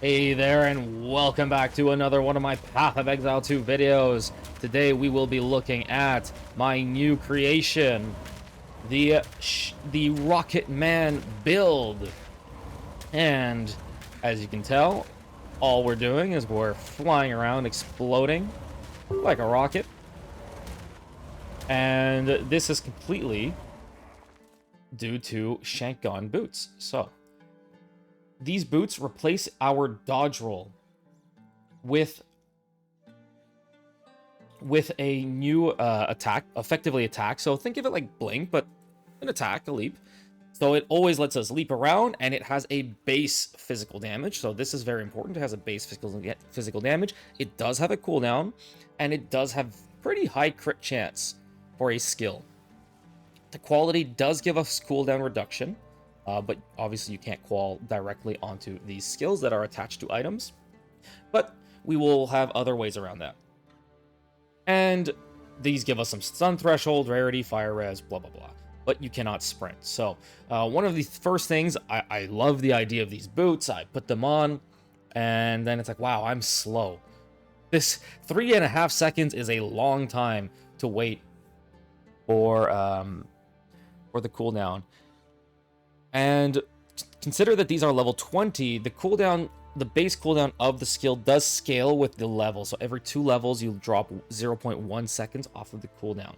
Hey there, and welcome back to another one of my Path of Exile 2 videos. Today we will be looking at my new creation, the ROCKETMAN build. And as you can tell, all we're doing is we're flying around, exploding like a rocket. And this is completely due to Shankgonne boots. So, these boots replace our dodge roll with a new attack, effectively attack. So think of it like Blink, but an attack, a leap. So it always lets us leap around, and it has a base physical damage. So this is very important. It has a base physical damage. It does have a cooldown, and it does have pretty high crit chance for a skill. The quality does give us cooldown reduction, but obviously you can't qual directly onto these skills that are attached to items. But we will have other ways around that. And these give us some stun threshold, rarity, fire res, blah, blah, blah. But you cannot sprint. So one of the first things, I love the idea of these boots. I put them on, and then it's like, wow, I'm slow. This 3.5 seconds is a long time to wait for the cooldown. And consider that these are level 20. The cooldown, the base cooldown of the skill does scale with the level. So every 2 levels, you'll drop 0.1 seconds off of the cooldown.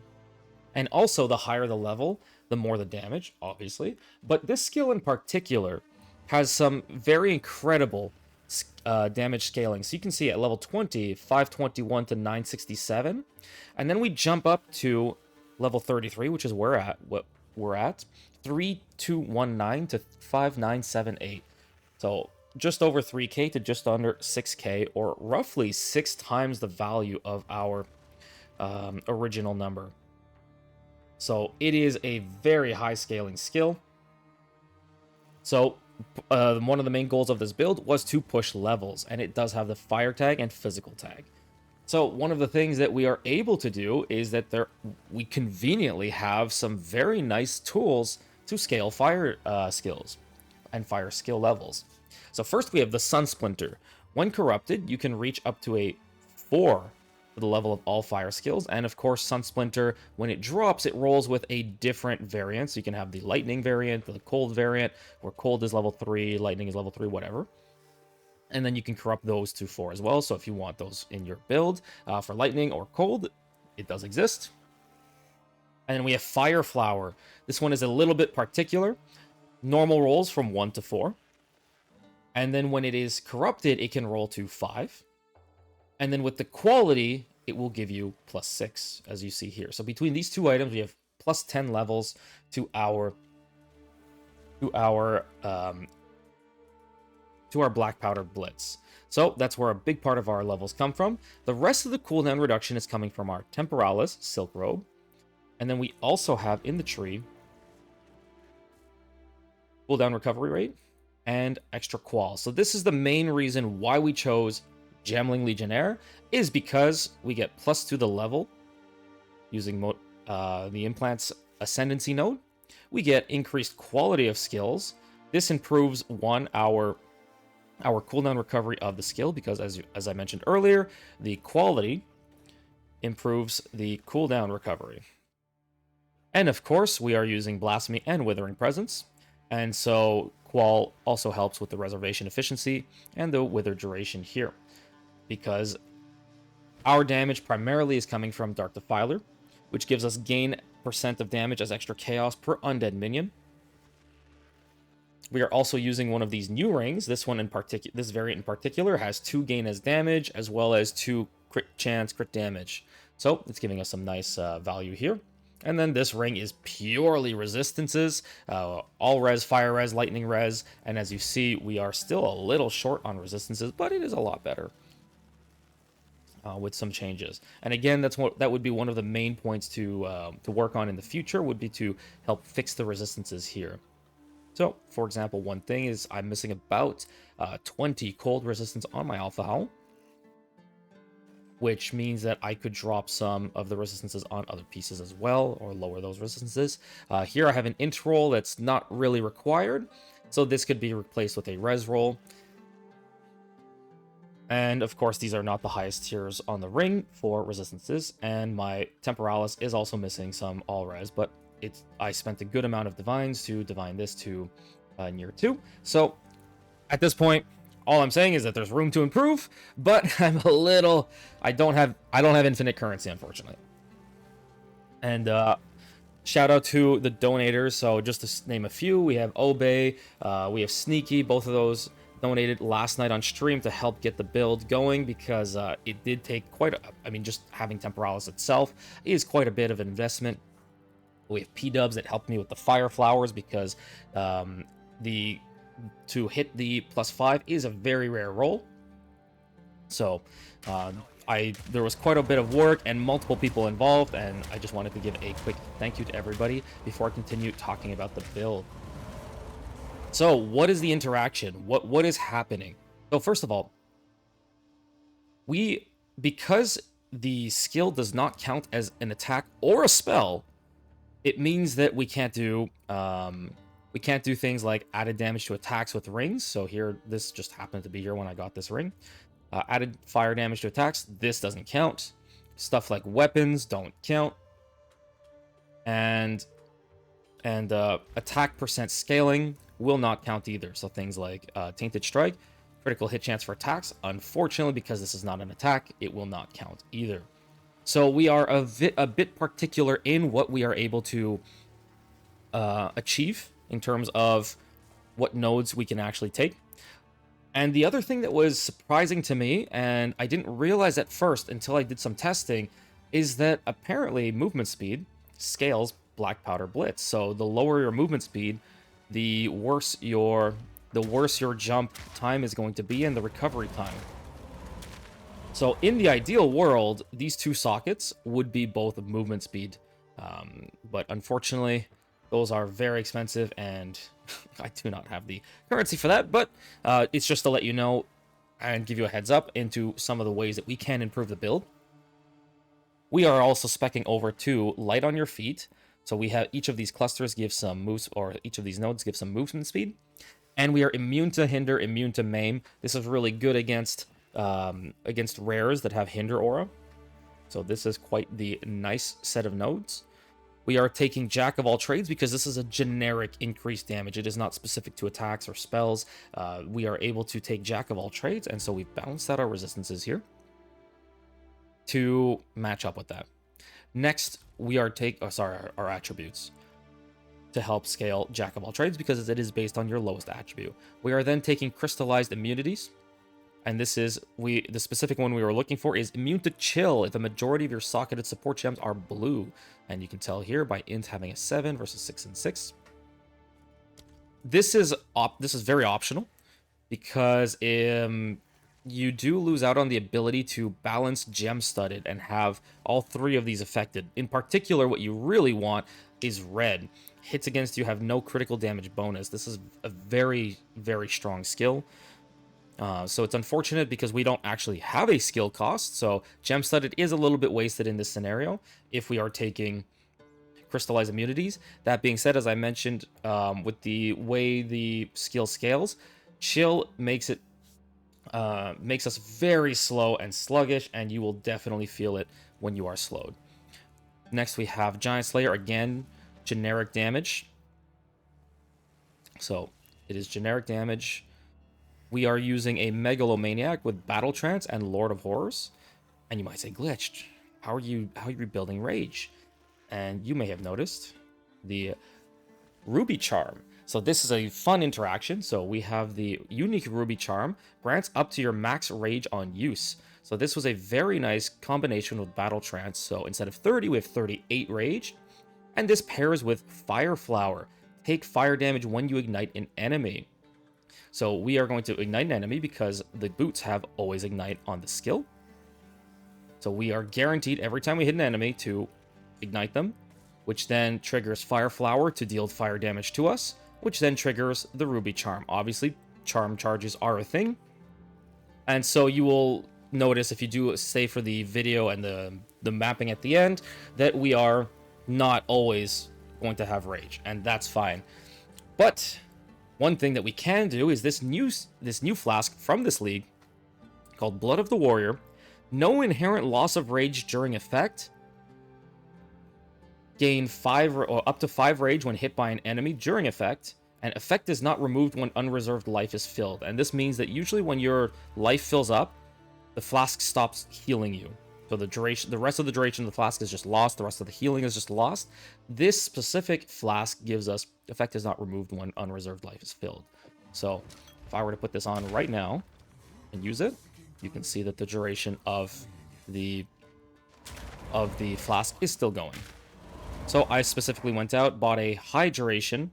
And also, the higher the level, the more the damage, obviously. But this skill in particular has some very incredible damage scaling. So you can see at level 20, 521 to 967. And then we jump up to level 33, which is what we're at, 3219 to 5978. So just over 3k to just under 6k, or roughly 6 times the value of our original number. So it is a very high scaling skill. So one of the main goals of this build was to push levels, and it does have the fire tag and physical tag. So one of the things that we are able to do is that we conveniently have some very nice tools to scale fire skills and fire skill levels. So first we have the Sun Splinter. When corrupted, you can reach up to a 4 for the level of all fire skills. And of course, Sun Splinter, when it drops, it rolls with a different variant. So you can have the lightning variant, the cold variant, where cold is level 3, lightning is level 3, whatever. And then you can corrupt those to 4 as well. So if you want those in your build for lightning or cold, it does exist. And then we have Fireflower. This one is a little bit particular. Normal rolls from 1 to 4. And then when it is corrupted, it can roll to 5. And then with the quality, it will give you +6, as you see here. So between these two items, we have +10 levels to our Black Powder Blitz. So that's where a big part of our levels come from. The rest of the cooldown reduction is coming from our Temporalis, Silk Robe. And then we also have in the tree cooldown recovery rate and extra qual. So this is the main reason why we chose Gemling Legionnaire, is because we get +2 the level using the Implant's Ascendancy node. We get increased quality of skills. This improves our cooldown recovery of the skill, because as I mentioned earlier, the quality improves the cooldown recovery. And of course, we are using Blasphemy and Withering Presence, and so qual also helps with the reservation efficiency and the wither duration here, because our damage primarily is coming from Dark Defiler, which gives us gain % of damage as extra chaos per undead minion. We are also using one of these new rings. This variant in particular has 2 gain as damage, as well as 2 crit damage. So it's giving us some nice value here. And then this ring is purely resistances, all res, fire res, lightning res. And as you see, we are still a little short on resistances, but it is a lot better with some changes. And again, that would be one of the main points to work on in the future, would be to help fix the resistances here. So, for example, one thing is I'm missing about 20 cold resistance on my Alpha Howl, which means that I could drop some of the resistances on other pieces as well, or lower those resistances. Here I have an int roll that's not really required, so this could be replaced with a res roll. And of course, these are not the highest tiers on the ring for resistances, and my Temporalis is also missing some all-res, but I spent a good amount of divines to divine this to near 2. So at this point, all I'm saying is that there's room to improve, but I'm a little I don't have infinite currency, unfortunately. And shout out to the donators. So just to name a few, we have Obey, we have Sneaky. Both of those donated last night on stream to help get the build going, because it did take I mean, just having Temporalis itself is quite a bit of investment. We have P-dubs that helped me with the Fireflowers, because to hit the +5 is a very rare roll. So there was quite a bit of work and multiple people involved, and I just wanted to give a quick thank you to everybody before I continue talking about the build. So what is the interaction? What is happening? So first of all, because the skill does not count as an attack or a spell, it means that we can't do things like added damage to attacks with rings. So here, this just happened to be here when I got this ring. Added fire damage to attacks, this doesn't count. Stuff like weapons don't count. And attack percent scaling will not count either. So things like Tainted Strike, critical hit chance for attacks, unfortunately, because this is not an attack, it will not count either. So we are a bit particular in what we are able to achieve in terms of what nodes we can actually take. And the other thing that was surprising to me, and I didn't realize at first until I did some testing, is that apparently movement speed scales Black Powder Blitz. So the lower your movement speed, the worse your jump time is going to be, and the recovery time. So in the ideal world, these two sockets would be both movement speed, but unfortunately, those are very expensive, and I do not have the currency for that. But it's just to let you know and give you a heads up into some of the ways that we can improve the build. We are also speccing over to Light on Your Feet. So we have each of these clusters give some moves, or each of these nodes give some movement speed. And we are immune to hinder, immune to maim. This is really good against rares that have hinder aura. So this is quite the nice set of nodes. We are taking Jack of all trades because this is a generic increased damage. It is not specific to attacks or spells. We are able to take Jack of all trades, and so we've balanced out our resistances here to match up with that. Next, we are our attributes to help scale Jack of all trades, because it is based on your lowest attribute. We are then taking crystallized immunities, and this is the specific one we were looking for is immune to chill if a majority of your socketed support gems are blue, and you can tell here by int having a 7 versus 6 and 6. This is very optional, because you do lose out on the ability to balance gem studded and have all three of these affected. In particular, what you really want is red. Hits against you have no critical damage bonus. This is a very, very strong skill. So it's unfortunate because we don't actually have a skill cost. So gem studded is a little bit wasted in this scenario if we are taking crystallized immunities. That being said, as I mentioned, with the way the skill scales, chill makes us very slow and sluggish, and you will definitely feel it when you are slowed. Next, we have Giant Slayer, again, generic damage. So it is generic damage. We are using a Megalomaniac with Battle Trance and Lord of Horrors. And you might say, Glitched, how are you rebuilding Rage? And you may have noticed the Ruby Charm. So this is a fun interaction. So we have the unique Ruby Charm, grants up to your max rage on use. So this was a very nice combination with Battle Trance. So instead of 30, we have 38 rage. And this pairs with Fireflower. Take fire damage when you ignite an enemy. So we are going to ignite an enemy because the boots have always ignite on the skill. So we are guaranteed every time we hit an enemy to ignite them, which then triggers Fireflower to deal fire damage to us, which then triggers the Ruby Charm. Obviously, charm charges are a thing. And so you will notice if you do stay for the video and the mapping at the end, that we are not always going to have rage, and that's fine. But one thing that we can do is this new flask from this league called Blood of the Warrior. No inherent loss of rage during effect. Gain 5 or up to 5 rage when hit by an enemy during effect. And effect is not removed when unreserved life is filled. And this means that usually when your life fills up, the flask stops healing you. So the rest of the duration of the flask is just lost. The rest of the healing is just lost. This specific flask gives us effect is not removed when unreserved life is filled. So if I were to put this on right now and use it, you can see that the duration of the flask is still going. So I specifically went out, bought a high duration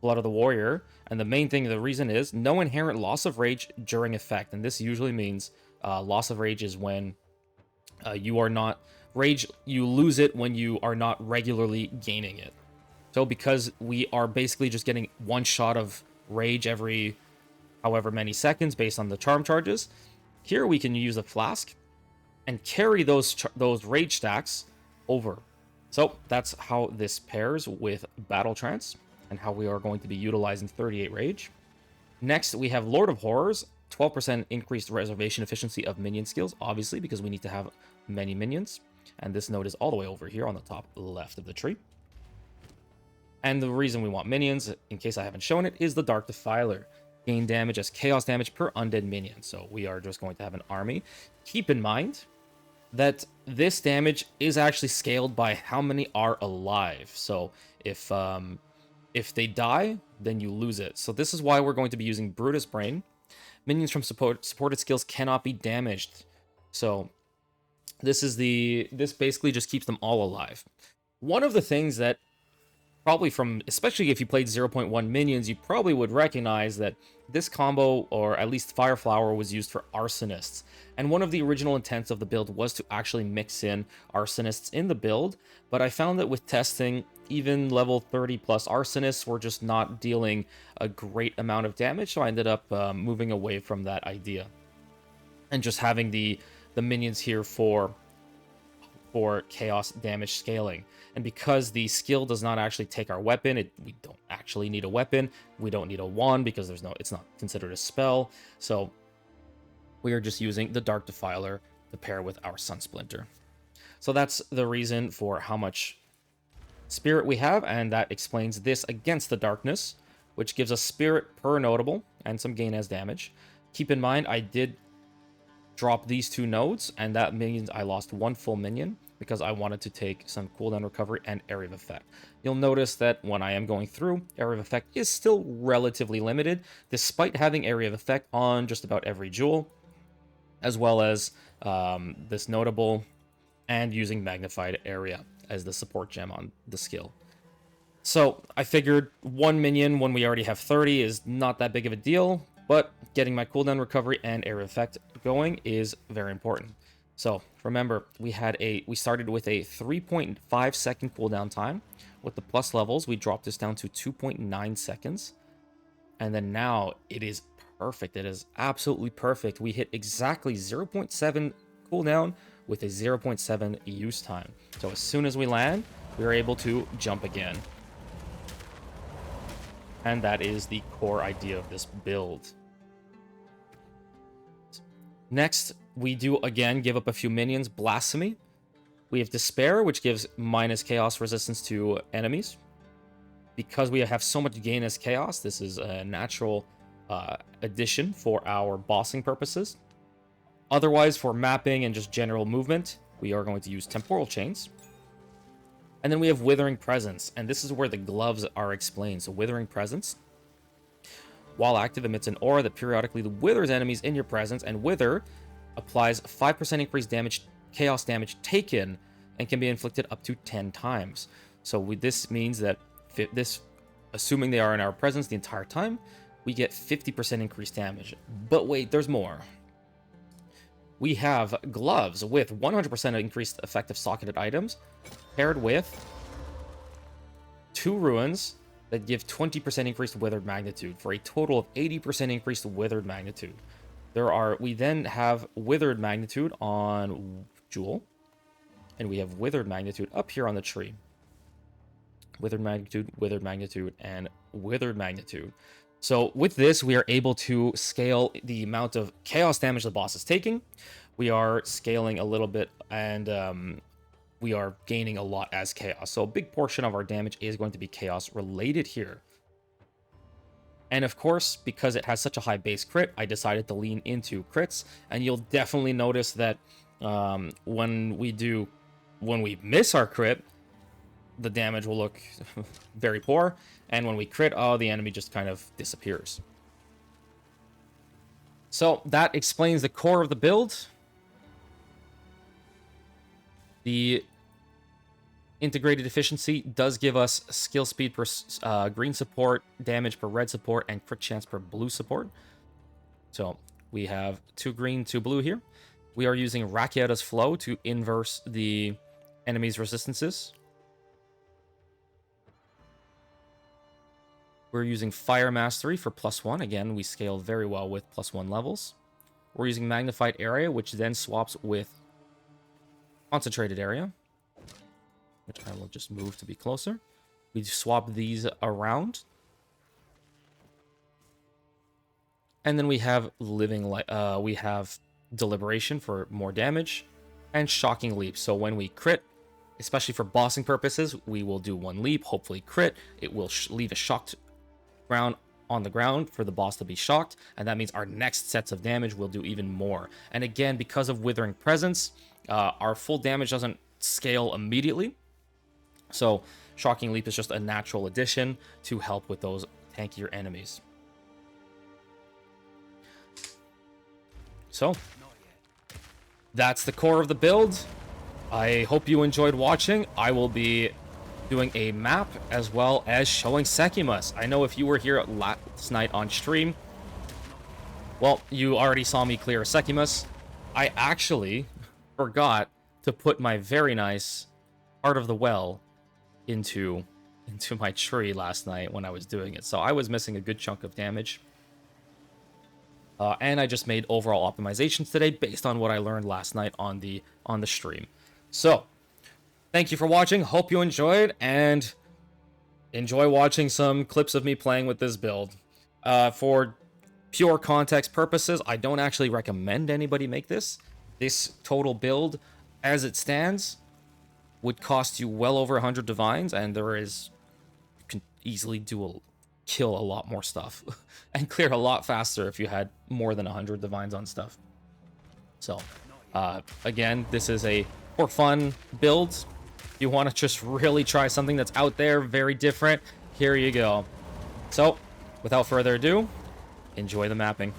Blood of the Warrior, and the reason is no inherent loss of rage during effect, and this usually means loss of rage is when you are not you lose it when you are not regularly gaining it. So because we are basically just getting one shot of rage every however many seconds based on the charm charges, here we can use a flask and carry those rage stacks over. So that's how this pairs with Battle Trance and how we are going to be utilizing 38 rage. Next, we have Lord of Horrors, 12% increased reservation efficiency of minion skills, obviously, because we need to have many minions. And this node is all the way over here on the top left of the tree. And the reason we want minions, in case I haven't shown it, is the Dark Defiler. Gain damage as chaos damage per undead minion. So we are just going to have an army. Keep in mind that this damage is actually scaled by how many are alive. So if they die, then you lose it. So this is why we're going to be using Brutus Brain. Minions from supported skills cannot be damaged. So this basically just keeps them all alive. One of the things that probably especially if you played 0.1 minions, you probably would recognize that this combo, or at least Fireflower, was used for arsonists. And one of the original intents of the build was to actually mix in arsonists in the build, but I found that with testing, even level 30 plus arsonists were just not dealing a great amount of damage, so I ended up moving away from that idea. And just having the minions here for chaos damage scaling. And because the skill does not actually take our weapon, we don't actually need a weapon. We don't need a wand because it's not considered a spell. So we are just using the Dark Defiler to pair with our Sun Splinter. So that's the reason for how much spirit we have, and that explains this against the darkness, which gives us spirit per notable and some gain as damage. Keep in mind, I did drop these 2 nodes, and that means I lost 1 full minion because I wanted to take some cooldown recovery and area of effect. You'll notice that when I am going through, area of effect is still relatively limited, despite having area of effect on just about every jewel, as well as this notable, and using magnified area as the support gem on the skill. So I figured 1 minion when we already have 30 is not that big of a deal, but getting my cooldown recovery and area effect going is very important. So remember, we started with a 3.5 second cooldown time. With the plus levels, we dropped this down to 2.9 seconds. And then now it is perfect. It is absolutely perfect. We hit exactly 0.7 cooldown with a 0.7 use time. So as soon as we land, we are able to jump again. And that is the core idea of this build. Next, we do again give up a few minions. Blasphemy. We have Despair, which gives minus chaos resistance to enemies. Because we have so much gain as chaos, this is a natural addition for our bossing purposes. Otherwise, for mapping and just general movement, we are going to use Temporal Chains. And then we have Withering Presence, and this is where the gloves are explained. So Withering Presence, while active, emits an aura that periodically withers enemies in your presence, and Wither applies 5% increased damage, chaos damage taken, and can be inflicted up to 10 times. So this means that assuming they are in our presence the entire time, we get 50% increased damage. But wait, there's more. We have gloves with 100% increased effective socketed items, paired with 2 ruins that give 20% increased withered magnitude for a total of 80% increased withered magnitude. We then have withered magnitude on Jewel, and we have withered magnitude up here on the tree. Withered magnitude, and withered magnitude. So with this, we are able to scale the amount of chaos damage the boss is taking. We are scaling a little bit, and we are gaining a lot as chaos. So a big portion of our damage is going to be chaos related here. And of course, because it has such a high base crit, I decided to lean into crits. And you'll definitely notice that when we miss our crit, the damage will look very poor. And when we crit, oh, the enemy just kind of disappears. So that explains the core of the build. The integrated efficiency does give us skill speed per green support, damage per red support, and crit chance per blue support. So we have 2 green, 2 blue here. We are using Raketa's Flow to inverse the enemy's resistances. We're using Fire Mastery for +1. Again, we scale very well with +1 levels. We're using Magnified Area, which then swaps with Concentrated Area, which I will just move to be closer. We swap these around. And then we have we have Deliberation for more damage, and Shocking Leap. So when we crit, especially for bossing purposes, we will do 1 leap, hopefully crit. It will leave a shocked ground on the ground for the boss to be shocked, and that means our next sets of damage will do even more. And again, because of Withering Presence, our full damage doesn't scale immediately. So Shocking Leap is just a natural addition to help with those tankier enemies. So that's the core of the build. I hope you enjoyed watching. I will be doing a map as well as showing Sekhemas. I know if you were here last night on stream, well, you already saw me clear Sekhemas. I actually forgot to put my very nice Heart of the Well into my tree last night when I was doing it. So I was missing a good chunk of damage. And I just made overall optimizations today based on what I learned last night on the stream. So thank you for watching. Hope you enjoyed, and enjoy watching some clips of me playing with this build. For pure context purposes, I don't actually recommend anybody make this. This total build, as it stands, would cost you well over 100 divines, and you can easily kill a lot more stuff and clear a lot faster if you had more than 100 divines on stuff. So again, this is a for fun build. You want to just really try something that's out there, very different, here you go. So without further ado, enjoy the mapping.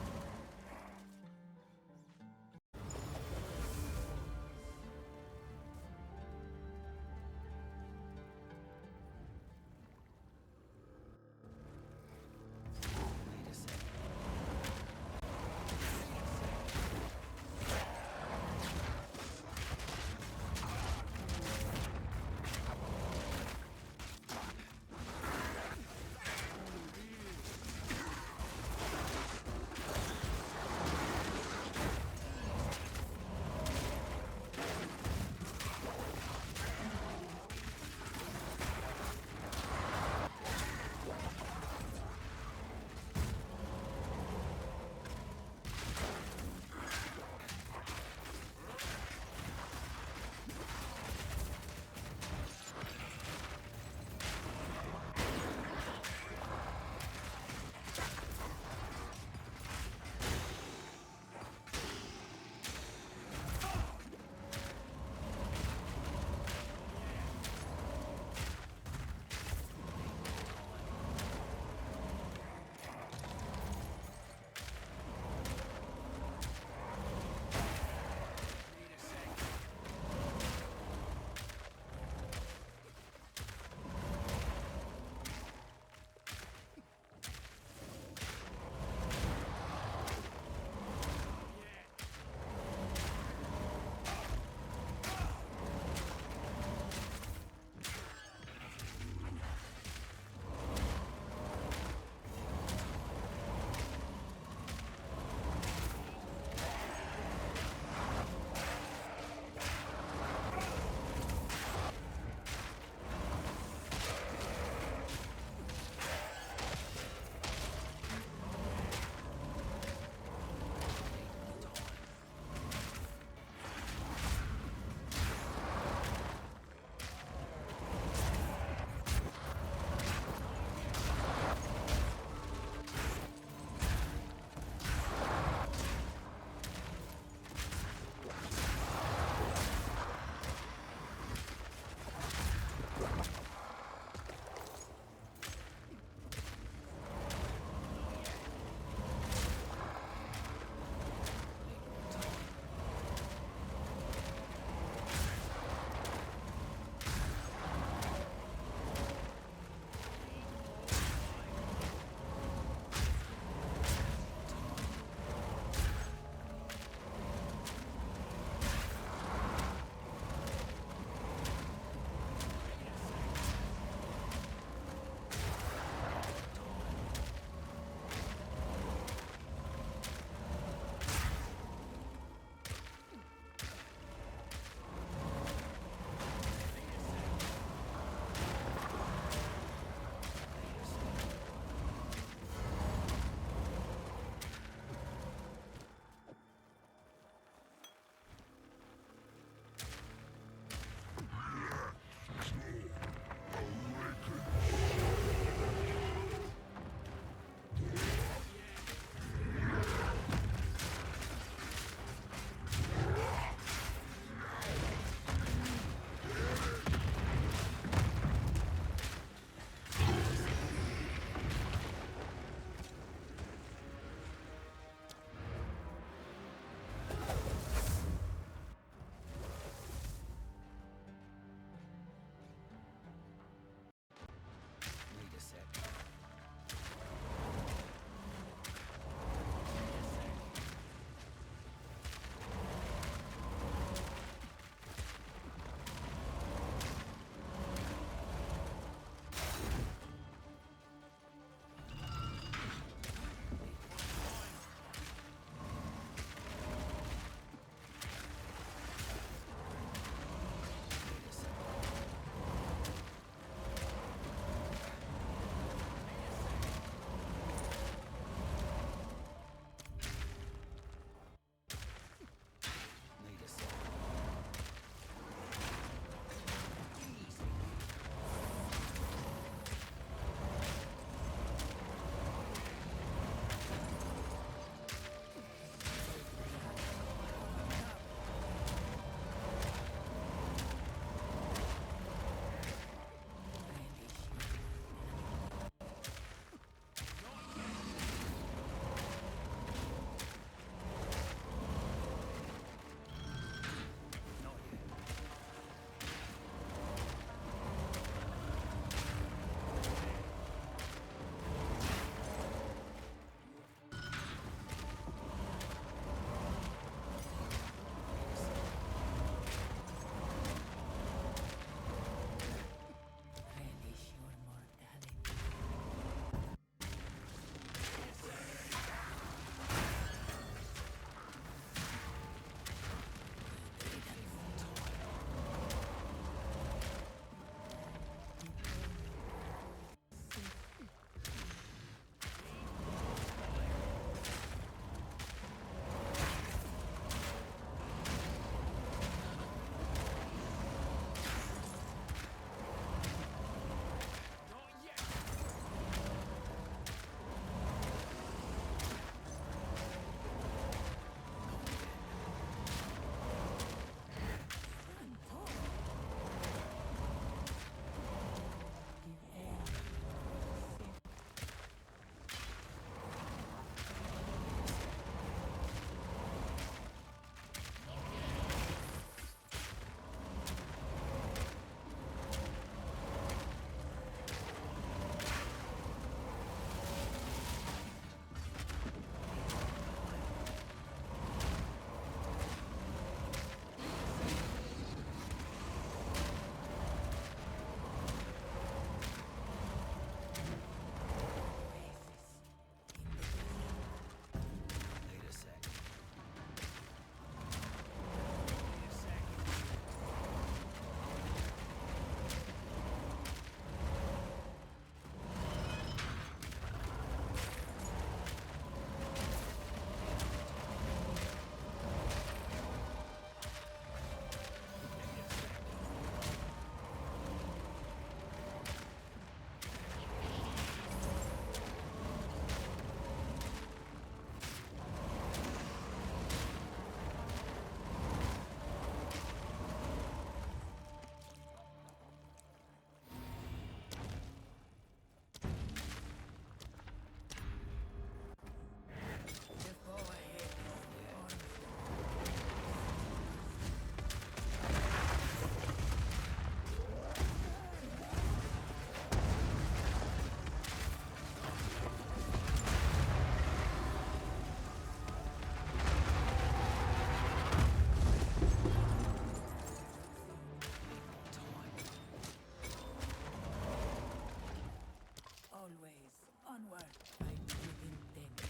Onward, I do intend.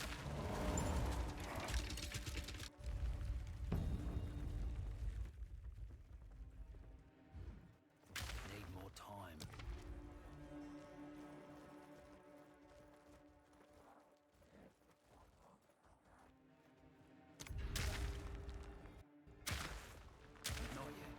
Need more time. Not yet.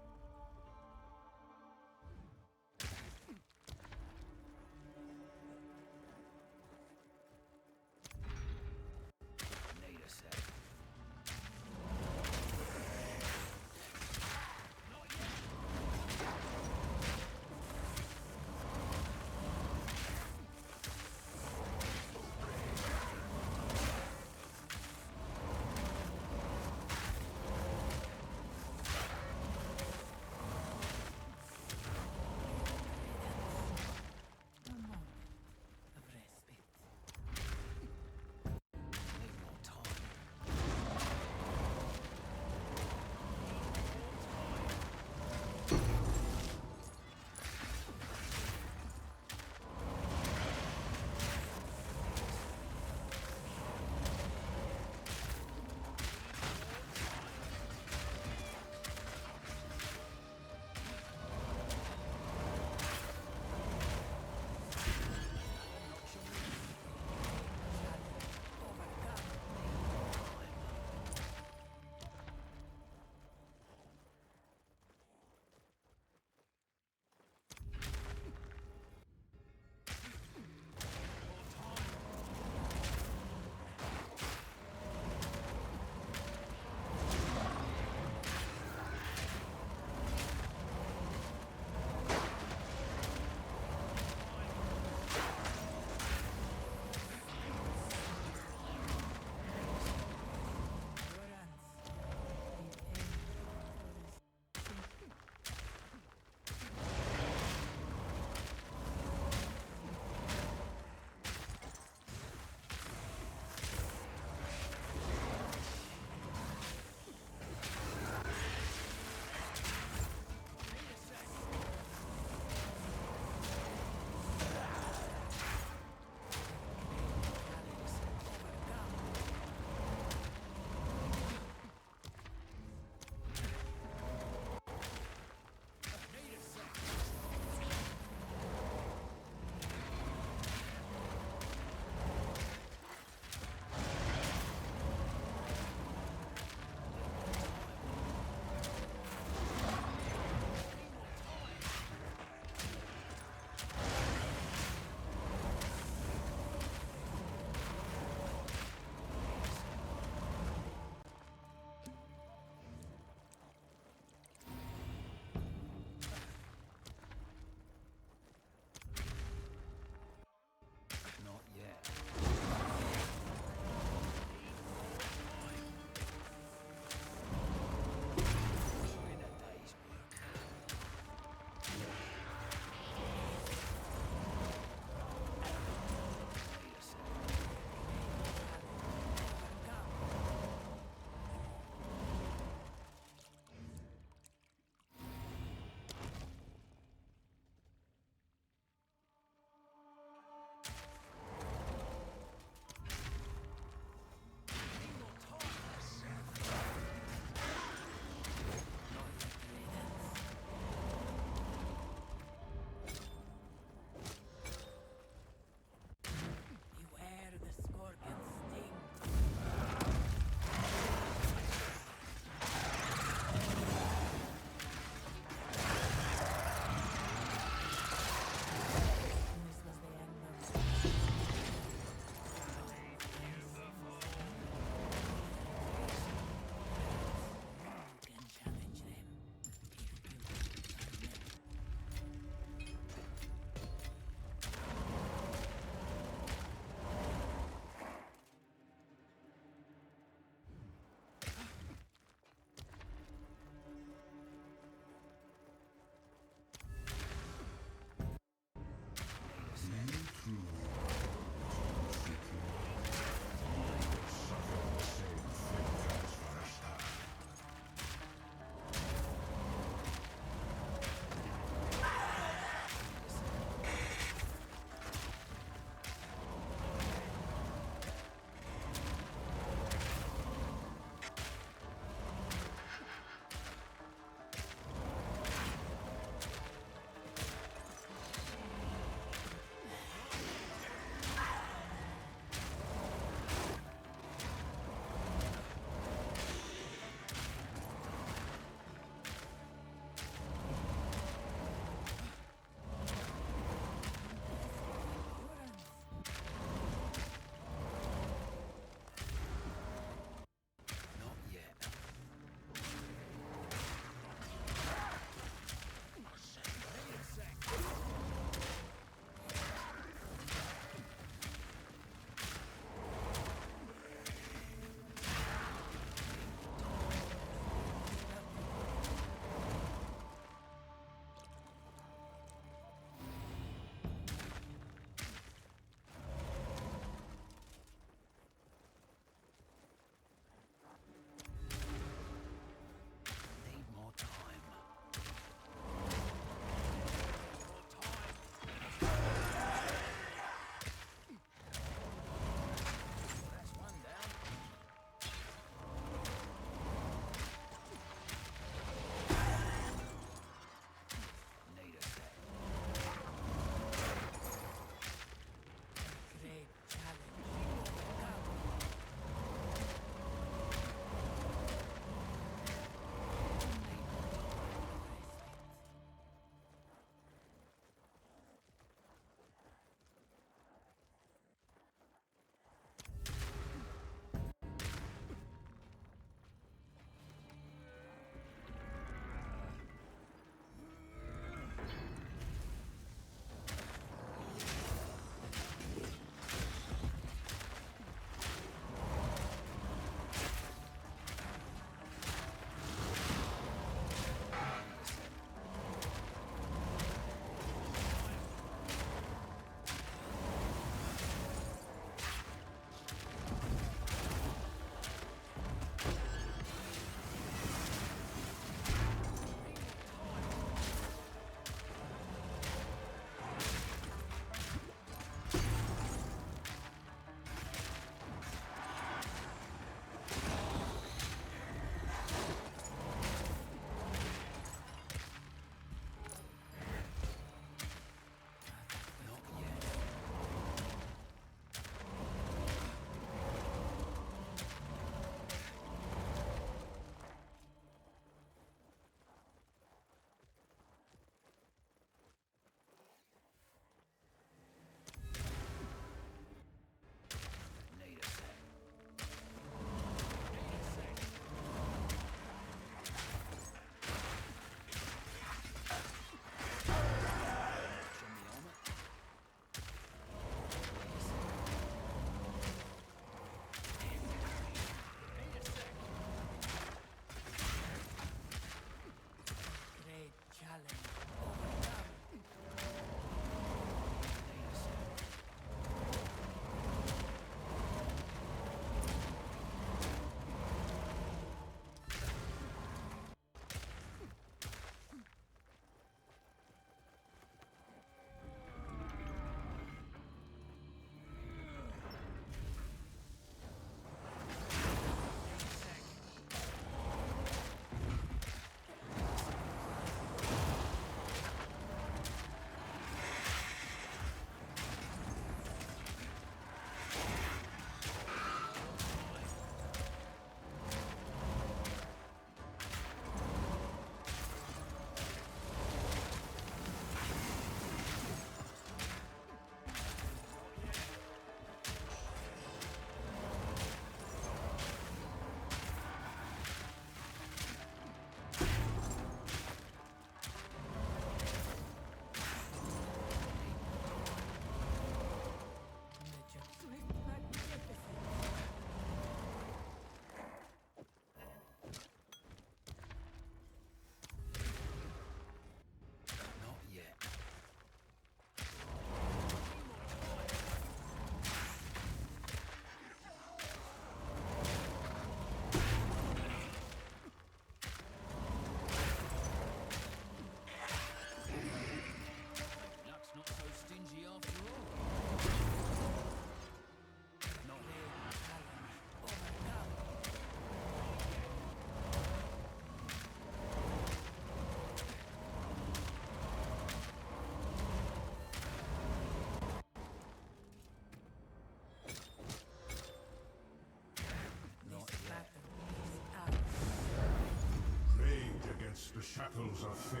against the shackles of fate,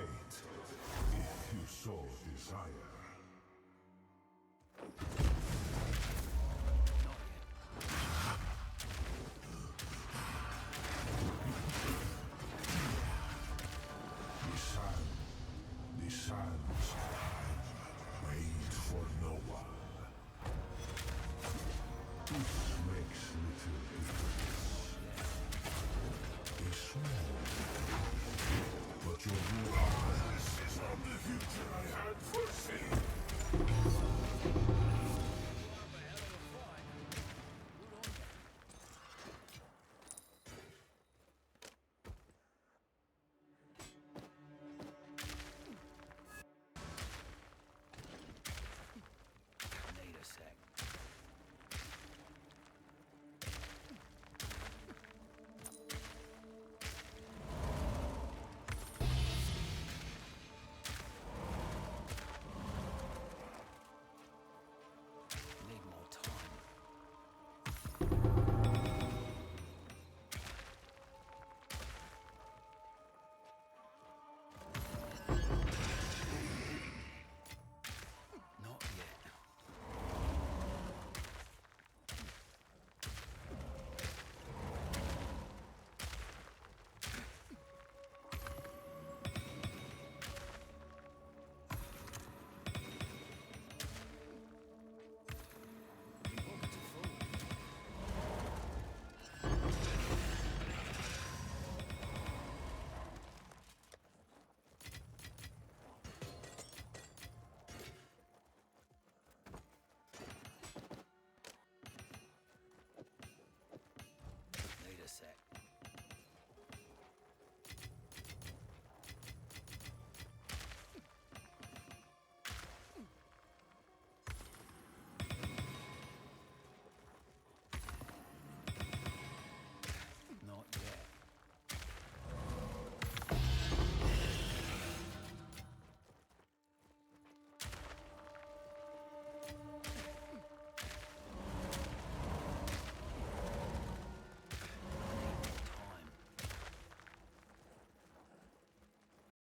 if you so desire.